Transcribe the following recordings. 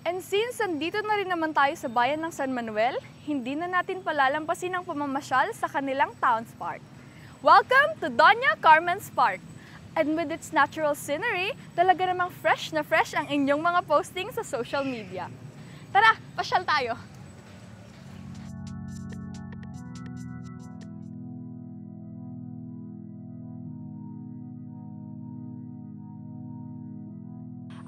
And since andito na rin naman tayo sa bayan ng San Manuel, hindi na natin palalampasin ang pamamasyal sa kanilang Towns Park. Welcome to Doña Carmen's Park! And with its natural scenery, talaga namang fresh na fresh ang inyong mga postings sa social media. Tara, pasyal tayo!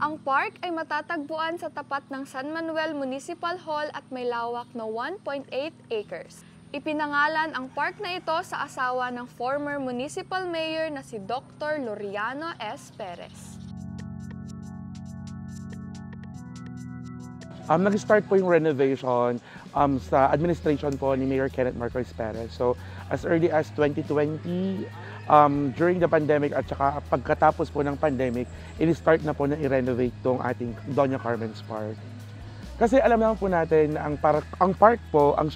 Ang park ay matatagpuan sa tapat ng San Manuel Municipal Hall at may lawak na 1.8 acres. Ipinangalan ang park na ito sa asawa ng former municipal mayor na si Dr. Loriano S. Perez. Nag-start po yung renovation sa administration po ni Mayor Kenneth Marcos Perez. So, as early as 2020, during the pandemic at saka pagkatapos po ng pandemic, i-start na po na i-renovate tong ating Doña Carmen's Park. Kasi alam naman po natin na ang park po ang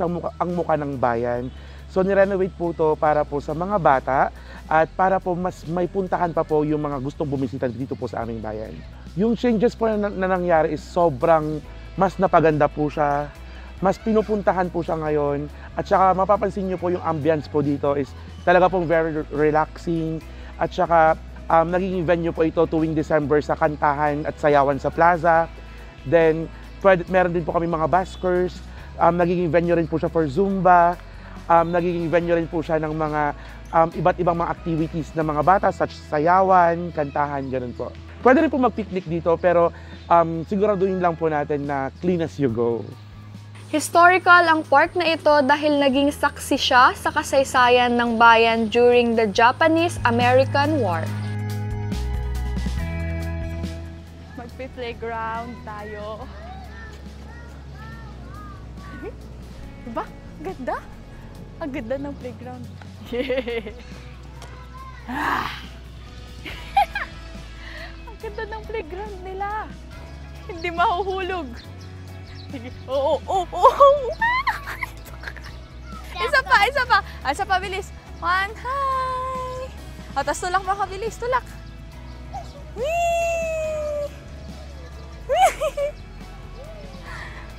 mukha ng bayan. So, ni-renovate po to para po sa mga bata at para po mas may puntahan pa po yung mga gustong bumisita dito po sa aming bayan. Yung changes po na nangyari is sobrang mas napaganda po siya, mas pinupuntahan po siya ngayon, at saka mapapansin niyo po yung ambience po dito is talaga pong very relaxing, at saka nagiging venue po ito tuwing December sa kantahan at sayawan sa plaza. Then meron din po kami mga buskers, nagiging venue rin po siya for Zumba, nagiging venue rin po siya ng mga iba't ibang mga activities ng mga bata such sayawan, kantahan, ganun po. Pwede rin po mag-picnic dito pero siguraduhin lang po natin na clean as you go. Historical ang park na ito dahil naging saksi siya sa kasaysayan ng bayan during the Japanese-American War. Magpi-playground tayo. Diba? Ganda? Ang ganda ng playground. Ang ganda ng playground nila. Hindi mahuhulog. Oo. Isa pa, bilis. One, hi! O, tas tulak mo kabilis, tulak. Whee!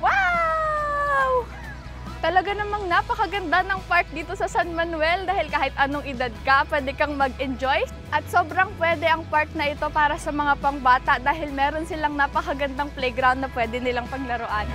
Wow! Talaga namang napakaganda ng park dito sa San Manuel dahil kahit anong edad ka, pwede kang mag-enjoy. At sobrang pwede ang park na ito para sa mga pangbata dahil meron silang napakagandang playground na pwede nilang paglaruan.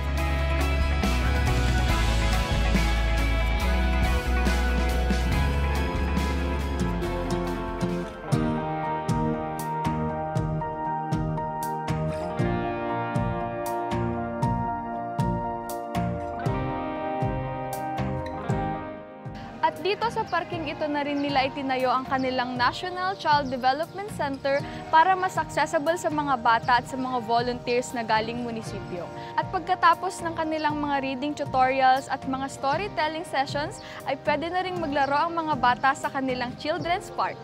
At dito sa parking ito na rin nila itinayo ang kanilang National Child Development Center para mas accessible sa mga bata at sa mga volunteers na galing munisipyo. At pagkatapos ng kanilang mga reading tutorials at mga storytelling sessions, ay pwede na rin maglaro ang mga bata sa kanilang Children's Park.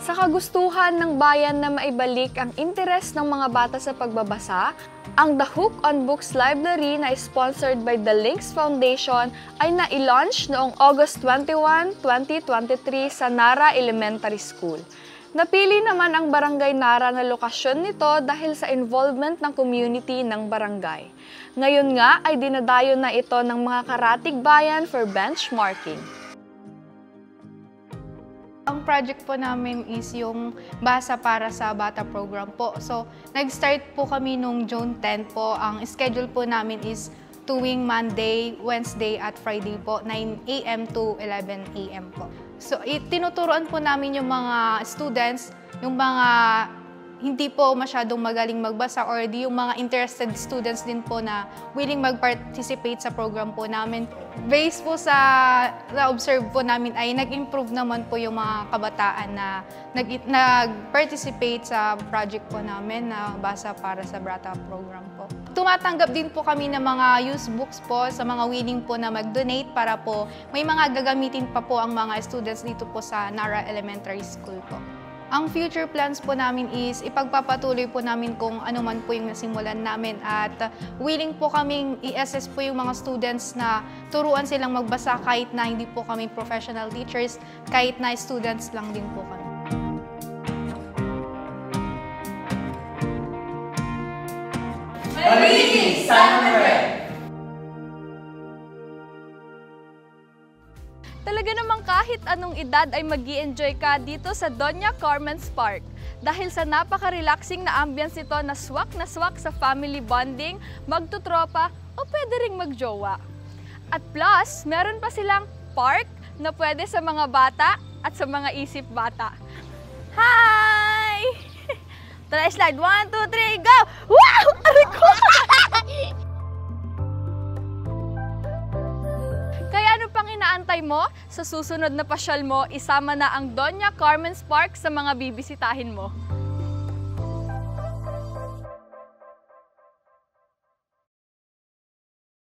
Sa kagustuhan ng bayan na maibalik ang interes ng mga bata sa pagbabasa, ang The Hook on Books Library na sponsored by the Links Foundation ay na-launch noong August 21, 2023 sa Nara Elementary School. Napili naman ang Barangay Nara na lokasyon nito dahil sa involvement ng community ng barangay. Ngayon nga ay dinadayo na ito ng mga karatig bayan for benchmarking. Ang project po namin is yung Basa para sa Bata program po. So, nag-start po kami nung June 10 po. Ang schedule po namin is tuwing Monday, Wednesday at Friday po, 9 a.m. to 11 a.m. po. So, tinuturuan po namin yung mga students, yung mga hindi po masyadong magaling magbasa or yung mga interested students din po na willing mag-participate sa program po namin. Based po sa na-observe po namin ay nag-improve naman po yung mga kabataan na nag-participate sa project po namin na Basa para sa Bata program po. Tumatanggap din po kami ng mga used books po sa mga willing po na mag-donate para po may mga gagamitin pa po ang mga students dito po sa Nara Elementary School po. Ang future plans po namin is ipagpapatuloy po namin kung ano man po yung nasimulan namin at willing po kaming i-assess po yung mga students na turuan silang magbasa kahit na hindi po kami professional teachers, kahit na students lang din po kami. Talaga namang kahit anong edad ay mag-i-enjoy ka dito sa Doña Carmen's Park. Dahil sa napaka-relaxing na ambience nito na swak sa family bonding, magtutropa o pwede ring magjowa. At plus, meron pa silang park na pwede sa mga bata at sa mga isip bata. Hi! Tara, slide. 1, 2, 3, go! Wow! Aray ko! Kaya ano pang inaantay mo? Sa susunod na pasyal mo, isama na ang Doña Carmen's Park sa mga bibisitahin mo.